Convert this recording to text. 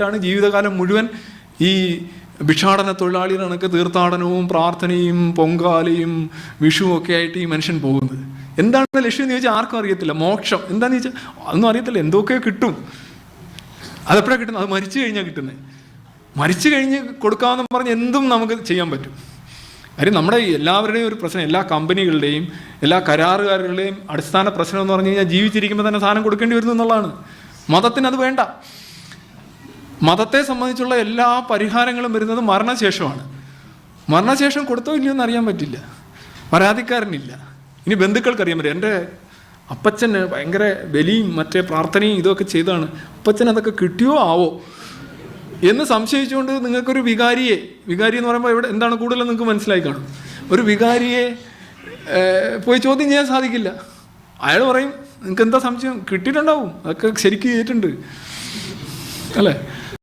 ാണ് ജീവിതകാലം മുഴുവൻ ഈ ഭിക്ഷാടന തൊഴിലാളികൾ കണക്ക് തീർത്ഥാടനവും പ്രാർത്ഥനയും പൊങ്കാലയും വിഷുവും ഒക്കെ ആയിട്ട് ഈ മനുഷ്യൻ പോകുന്നത്. എന്താണ് ലക്ഷ്യം എന്ന് ചോദിച്ചാൽ ആർക്കും അറിയത്തില്ല. മോക്ഷം എന്താണെന്ന് ചോദിച്ചാൽ അതൊന്നും അറിയത്തില്ല. എന്തൊക്കെയോ കിട്ടും. അതെപ്പോഴാണ് കിട്ടുന്നത്? അത് മരിച്ചു കഴിഞ്ഞാൽ കിട്ടുന്നത്. മരിച്ചു കഴിഞ്ഞ് കൊടുക്കാമെന്ന് പറഞ്ഞ് എന്തും നമുക്ക് ചെയ്യാൻ പറ്റും. കാര്യം നമ്മുടെ എല്ലാവരുടെയും ഒരു പ്രശ്നം, എല്ലാ കമ്പനികളുടെയും എല്ലാ കരാറുകാരുടെയും അടിസ്ഥാന പ്രശ്നം എന്ന് പറഞ്ഞു കഴിഞ്ഞാൽ ജീവിച്ചിരിക്കുമ്പോൾ തന്നെ സാധനം കൊടുക്കേണ്ടി വരുന്നു എന്നുള്ളതാണ്. മതത്തിന് അത് വേണ്ട. മതത്തെ സംബന്ധിച്ചുള്ള എല്ലാ പരിഹാരങ്ങളും വരുന്നത് മരണശേഷമാണ്. മരണശേഷം കൊടുത്തോ ഇല്ലയോ എന്ന് അറിയാൻ പറ്റില്ല, പരാതിക്കാരനില്ല. ഇനി ബന്ധുക്കൾക്കറിയാൻ പറ്റും. എൻ്റെ അപ്പച്ചന് ഭയങ്കര ബലിയും മറ്റേ പ്രാർത്ഥനയും ഇതൊക്കെ ചെയ്താണ്, അപ്പച്ചൻ അതൊക്കെ കിട്ടിയോ ആവോ എന്ന് സംശയിച്ചുകൊണ്ട് നിങ്ങൾക്കൊരു വികാരി എന്ന് പറയുമ്പോൾ ഇവിടെ എന്താണ് കൂടുതൽ നിങ്ങൾക്ക് മനസ്സിലായി കാണും. ഒരു വികാരിയെ പോയി ചോദ്യം ചെയ്യാൻ സാധിക്കില്ല. അയാൾ പറയും നിങ്ങൾക്ക് എന്താ സംശയം, കിട്ടിയിട്ടുണ്ടാവും, അതൊക്കെ ശരിക്കും ചെയ്തിട്ടുണ്ട് അല്ലേ.